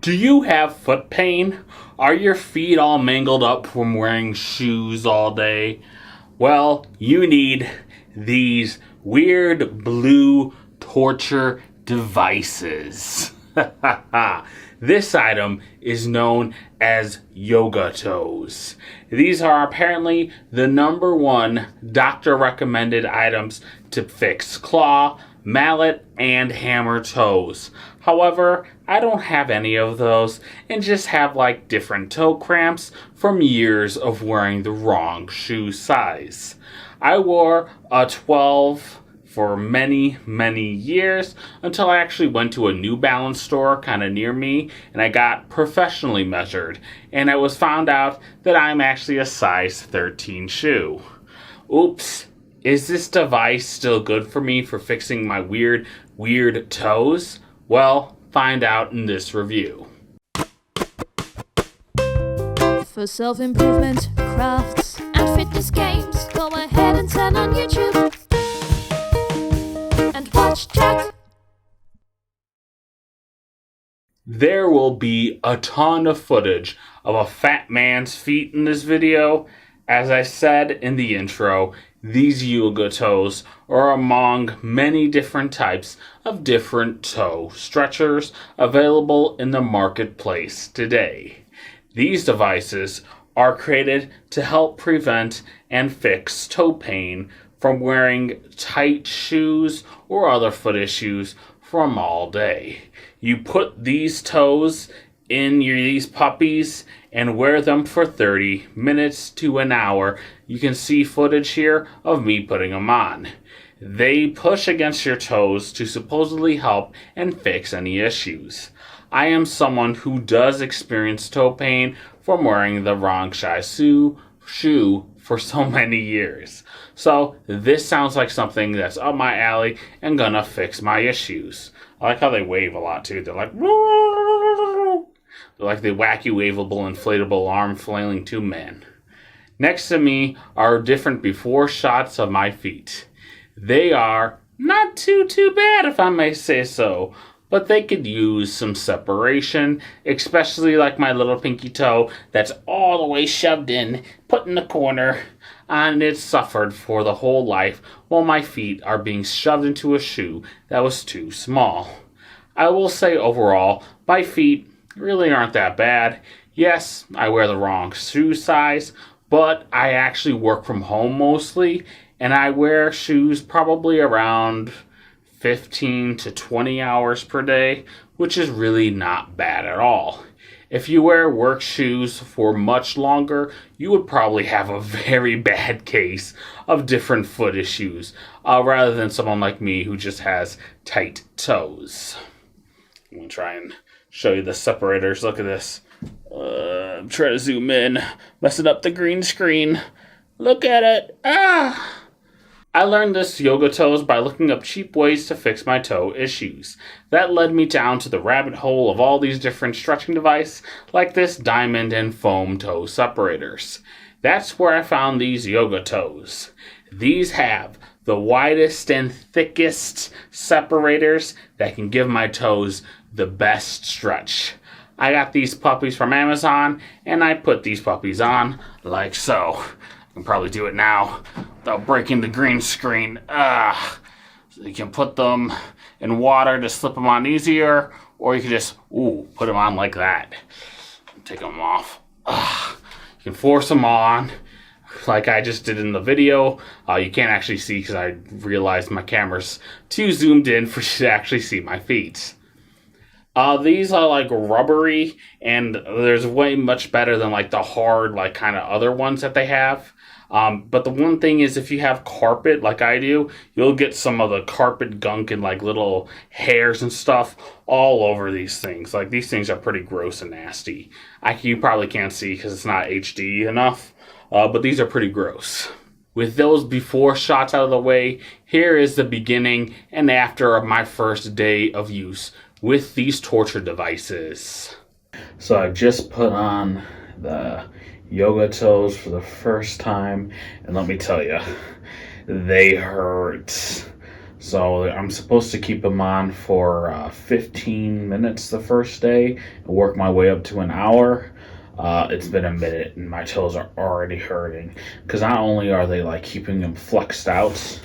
Do you have foot pain? Are your feet all mangled up from wearing shoes all day? Well, you need these weird blue torture devices. This item is known as YogaToes. These are apparently the #1 doctor recommended items to fix claw, mallet, and hammer toes. However, I don't have any of those and just have like different toe cramps from years of wearing the wrong shoe size. I wore a 12 for many years until I actually went to a New Balance store kind of near me and I got professionally measured and I was found out that I'm actually a size 13 shoe. Oops, is this device still good for me for fixing my weird toes? Well, find out in this review. For self-improvement, crafts, and fitness games, go ahead and turn on YouTube and watch Jack. There will be a ton of footage of a fat man's feet in this video. As I said in the intro, these YogaToes are among many different types of different toe stretchers available in the marketplace today. These devices are created to help prevent and fix toe pain from wearing tight shoes or other foot issues from all day. You put these toes in these puppies and wear them for 30 minutes to an hour. You can see footage here of me putting them on. They push against your toes to supposedly help and fix any issues. I am someone who does experience toe pain from wearing the wrong size shoe for so many years. So this sounds like something that's up my alley and gonna fix my issues. I like how they wave a lot too. They're like the wacky waveable inflatable arm flailing tube man. Next to me are different before shots of my feet. They are not too bad if I may say so, but they could use some separation, especially like my little pinky toe that's all the way shoved in, put in the corner, and it suffered for the whole life while my feet are being shoved into a shoe that was too small. I will say overall, my feet really aren't that bad. Yes, I wear the wrong shoe size, but I actually work from home mostly, and I wear shoes probably around 15 to 20 hours per day, which is really not bad at all. If you wear work shoes for much longer, you would probably have a very bad case of different foot issues, rather than someone like me who just has tight toes. I'm going to try and show you the separators. Look at this. I'm trying to zoom in, messing up the green screen. Look at it. I learned this YogaToes by looking up cheap ways to fix my toe issues. That led me down to the rabbit hole of all these different stretching devices, like this diamond and foam toe separators. That's where I found these YogaToes. These have the widest and thickest separators that can give my toes the best stretch. I got these puppies from Amazon, and I put these puppies on like so. I can probably do it now without breaking the green screen. So you can put them in water to slip them on easier, or you can just put them on like that. Take them off. You can force them on like I just did in the video. You can't actually see because I realized my camera's too zoomed in for you to actually see my feet. These are like rubbery, and there's way much better than like the hard like kind of other ones that they have. But the one thing is, if you have carpet like I do, you'll get some of the carpet gunk and like little hairs and stuff all over these things. Like these things are pretty gross and nasty. You probably can't see because it's not HD enough, but these are pretty gross. With those before shots out of the way, here is the beginning and after of my first day of use with these torture devices. So I've just put on the YogaToes for the first time, and let me tell you, they hurt. So I'm supposed to keep them on for 15 minutes the first day and work my way up to an hour. It's been a minute and my toes are already hurting because not only are they like keeping them flexed out,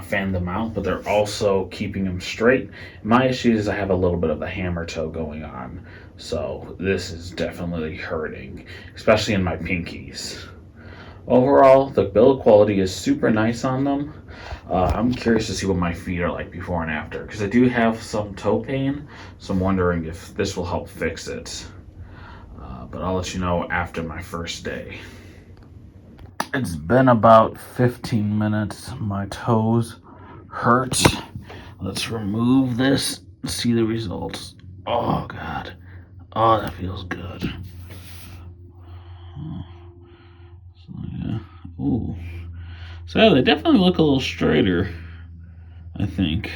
fan them out, but they're also keeping them straight. My issue is I have a little bit of a hammer toe going on, so this is definitely hurting, especially in my pinkies. Overall, the build quality is super nice on them. I'm curious to see what my feet are like before and after, because I do have some toe pain, so I'm wondering if this will help fix it. But I'll let you know after my first day. It's been about 15 minutes. My toes hurt. Let's remove this and see the results. Oh, God. Oh, that feels good. So, yeah. Ooh. So, yeah, they definitely look a little straighter, I think.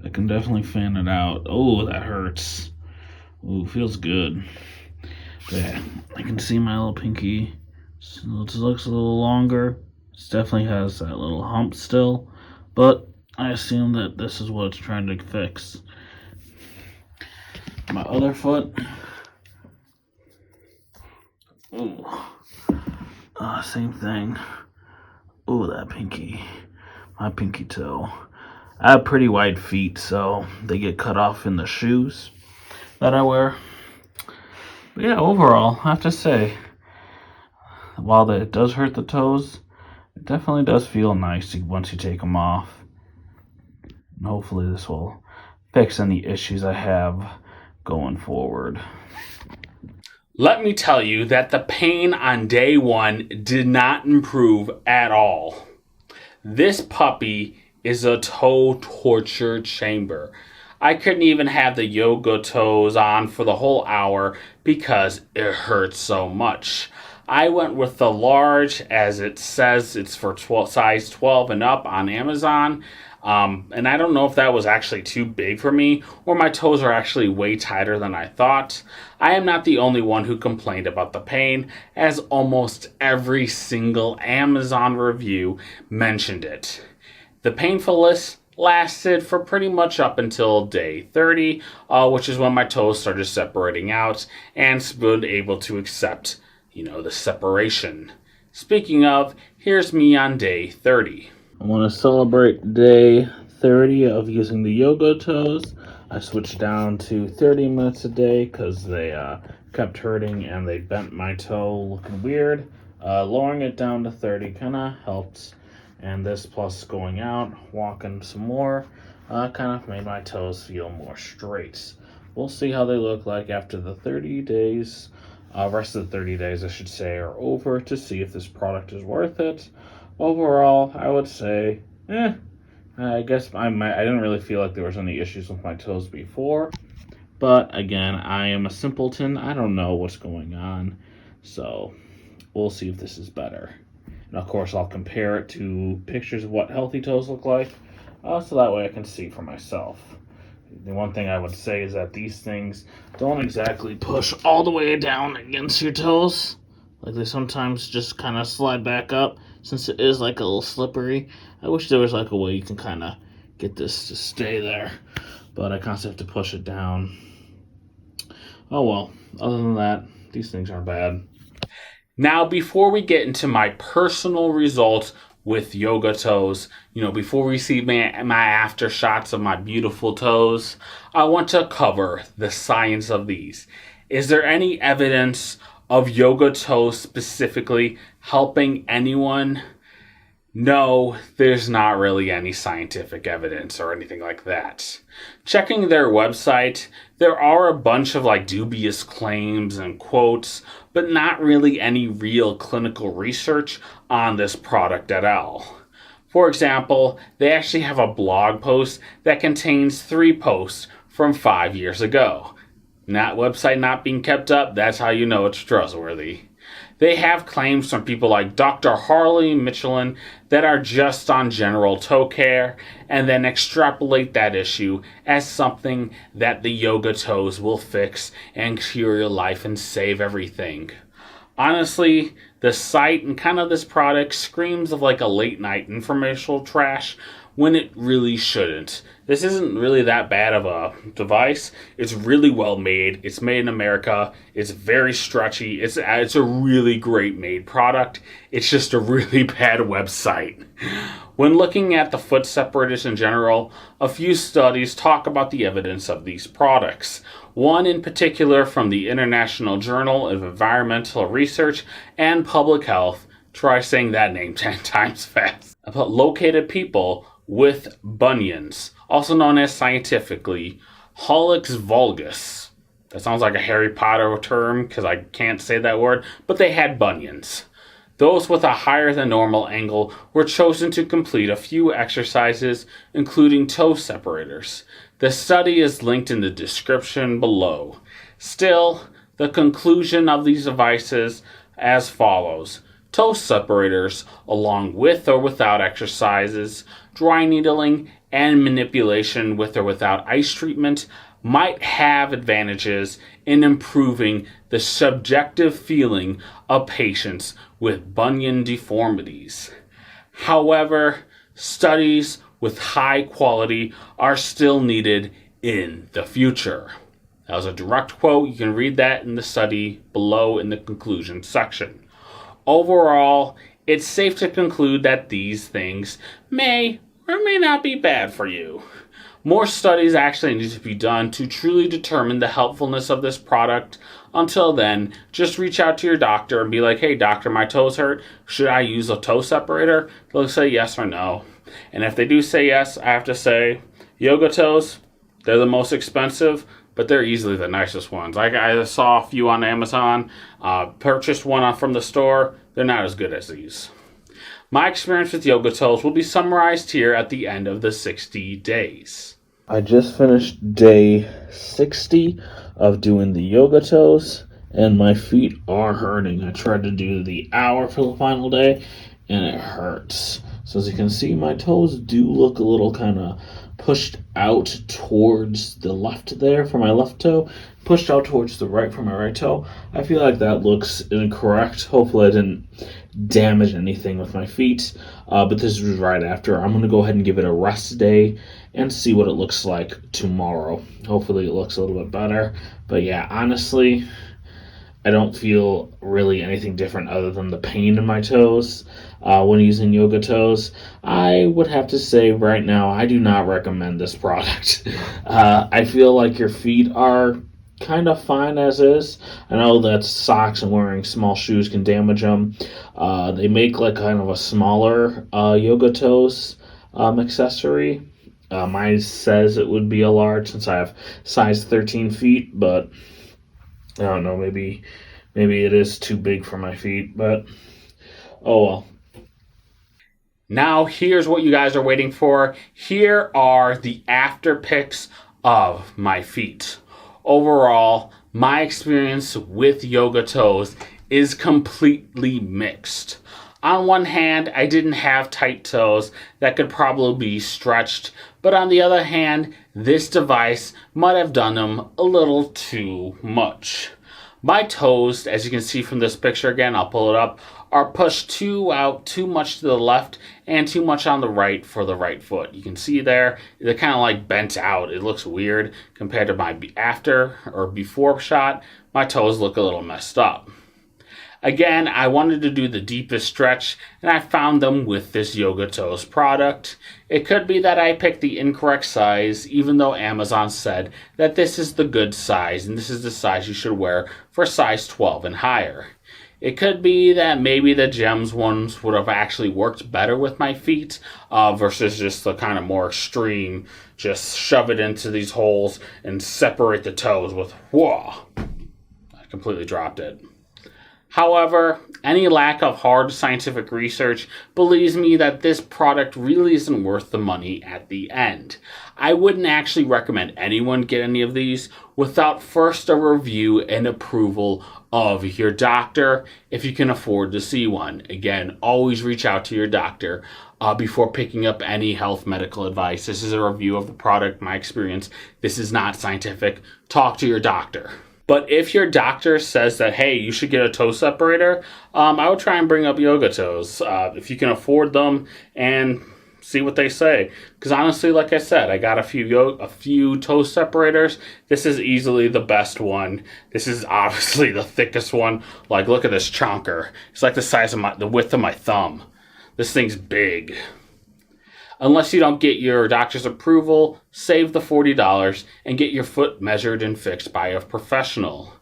I can definitely fan it out. Oh, that hurts. Ooh, feels good. Yeah, I can see my little pinky. So it looks a little longer. It definitely has that little hump still, but I assume that this is what it's trying to fix. My other foot. Ooh. Same thing. Ooh, that pinky. My pinky toe. I have pretty wide feet, so they get cut off in the shoes that I wear. But yeah, overall, I have to say, while it does hurt the toes, it definitely does feel nice once you take them off. And hopefully this will fix any issues I have going forward. Let me tell you that the pain on day one did not improve at all. This puppy is a toe torture chamber. I couldn't even have the YogaToes on for the whole hour because it hurts so much. I went with the large, as it says it's for size 12 and up on Amazon. And I don't know if that was actually too big for me or my toes are actually way tighter than I thought. I am not the only one who complained about the pain, as almost every single Amazon review mentioned it. The painfulness lasted for pretty much up until day 30, which is when my toes started separating out and was able to accept, the separation. Speaking of, here's me on day 30. I want to celebrate day 30 of using the YogaToes. I switched down to 30 minutes a day because they kept hurting and they bent my toe looking weird. Lowering it down to 30 kind of helped. And this plus going out, walking some more, kind of made my toes feel more straight. We'll see how they look like after the 30 days. Rest of the 30 days, I should say, are over to see if this product is worth it. Overall, I would say, I guess I didn't really feel like there was any issues with my toes before. But again, I am a simpleton. I don't know what's going on. So we'll see if this is better. And of course, I'll compare it to pictures of what healthy toes look like, so that way I can see for myself. The one thing I would say is that these things don't exactly push all the way down against your toes. Like they sometimes just kind of slide back up, since it is like a little slippery. I wish there was like a way you can kind of get this to stay there, but I constantly have to push it down. Oh well, other than that, these things aren't bad. Now, before we get into my personal results with YogaToes, before we see my after shots of my beautiful toes, I want to cover the science of these. Is there any evidence of YogaToes specifically helping anyone? No, there's not really any scientific evidence or anything like that. Checking their website, there are a bunch of dubious claims and quotes, but not really any real clinical research on this product at all. For example, they actually have a blog post that contains 3 posts from 5 years ago. That website not being kept up, that's how you know it's trustworthy. They have claims from people like Dr. Harley Michelin that are just on general toe care and then extrapolate that issue as something that the YogaToes will fix and cure your life and save everything. Honestly, the site and kind of this product screams of like a late night infomercial trash when it really shouldn't. This isn't really that bad of a device. It's really well made. It's made in America. It's very stretchy. It's a really great made product. It's just a really bad website. When looking at the foot separators in general, a few studies talk about the evidence of these products. One in particular from the International Journal of Environmental Research and Public Health, try saying that name 10 times fast, about located people with bunions, also known as scientifically hallux valgus. That sounds like a Harry Potter term because I can't say that word, but they had bunions. Those with a higher than normal angle were chosen to complete a few exercises, including toe separators. The study is linked in the description below. Still, the conclusion of these devices as follows. Toe separators, along with or without exercises, dry needling, and manipulation with or without ice treatment, might have advantages in improving the subjective feeling of patients with bunion deformities. However, studies with high quality are still needed in the future. That was a direct quote. You can read that in the study below in the conclusion section. Overall, it's safe to conclude that these things may or may not be bad for you. More studies actually need to be done to truly determine the helpfulness of this product. Until then, just reach out to your doctor and be like, hey doctor, my toes hurt. Should I use a toe separator? They'll say yes or no. And if they do say yes, I have to say, YogaToes, they're the most expensive, but they're easily the nicest ones. I saw a few on Amazon, purchased one from the store. They're not as good as these. My experience with YogaToes will be summarized here at the end of the 60 days. I just finished day 60 of doing the YogaToes, and my feet are hurting. I tried to do the hour for the final day, and it hurts. So as you can see, my toes do look a little kind of pushed out towards the left there for my left toe, pushed out towards the right for my right toe. I feel like that looks incorrect. Hopefully I didn't damage anything with my feet, but this was right after. I'm going to go ahead and give it a rest day and see what it looks like tomorrow. Hopefully it looks a little bit better, but yeah, honestly, I don't feel really anything different other than the pain in my toes when using YogaToes. I would have to say right now, I do not recommend this product. I feel like your feet are kind of fine as is. I know that socks and wearing small shoes can damage them. They make like kind of a smaller YogaToes accessory. Mine says it would be a large since I have size 13 feet, but I don't know, maybe it is too big for my feet, but oh well. Now here's what you guys are waiting for. Here are the after pics of my feet. Overall, my experience with YogaToes is completely mixed. On one hand, I didn't have tight toes that could probably be stretched, but on the other hand, this device might have done them a little too much. My toes, as you can see from this picture again, I'll pull it up, are pushed too much to the left and too much on the right for the right foot. You can see there, they're kind of like bent out. It looks weird compared to my after or before shot. My toes look a little messed up. Again, I wanted to do the deepest stretch, and I found them with this YogaToes product. It could be that I picked the incorrect size, even though Amazon said that this is the good size, and this is the size you should wear for size 12 and higher. It could be that maybe the Gems ones would have actually worked better with my feet versus just the kind of more extreme, just shove it into these holes and separate the toes with, whoa, I completely dropped it. However, any lack of hard scientific research believes me that this product really isn't worth the money at the end. I wouldn't actually recommend anyone get any of these without first a review and approval of your doctor if you can afford to see one. Again, always reach out to your doctor before picking up any health medical advice. This is a review of the product, my experience. This is not scientific. Talk to your doctor. But if your doctor says that, hey, you should get a toe separator, I would try and bring up YogaToes. If you can afford them and see what they say. Because honestly, like I said, I got a few toe separators. This is easily the best one. This is obviously the thickest one. Like, look at this chonker. It's like the size of the width of my thumb. This thing's big. Unless you don't get your doctor's approval, save the $40 and get your foot measured and fixed by a professional.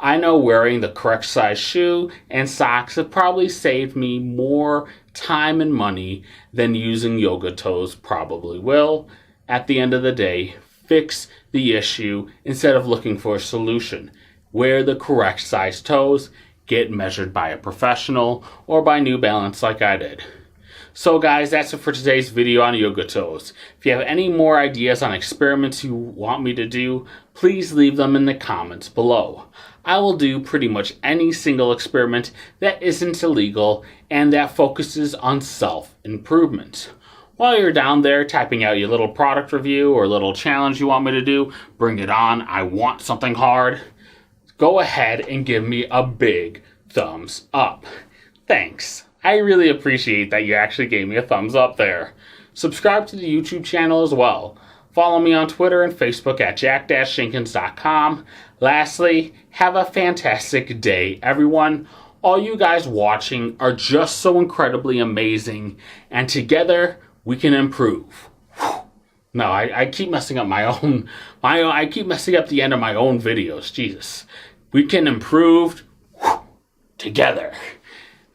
I know wearing the correct size shoe and socks have probably saved me more time and money than using YogaToes probably will. At the end of the day, fix the issue instead of looking for a solution. Wear the correct size toes, get measured by a professional, or by New Balance like I did. So guys, that's it for today's video on YogaToes. If you have any more ideas on experiments you want me to do, please leave them in the comments below. I will do pretty much any single experiment that isn't illegal and that focuses on self-improvement. While you're down there typing out your little product review or little challenge you want me to do, bring it on, I want something hard, go ahead and give me a big thumbs up. Thanks. I really appreciate that you actually gave me a thumbs up there. Subscribe to the YouTube channel as well. Follow me on Twitter and Facebook at jack-shinkins.com. Lastly, have a fantastic day, everyone. All you guys watching are just so incredibly amazing, and together we can improve. No, I keep messing up I keep messing up the end of my own videos. Jesus. We can improve together.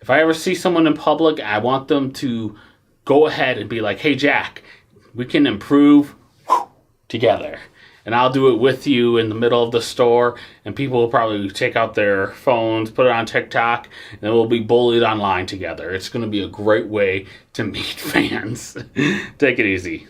If I ever see someone in public, I want them to go ahead and be like, hey, Jack, we can improve together. And I'll do it with you in the middle of the store, and people will probably take out their phones, put it on TikTok, and then we'll be bullied online together. It's going to be a great way to meet fans. Take it easy.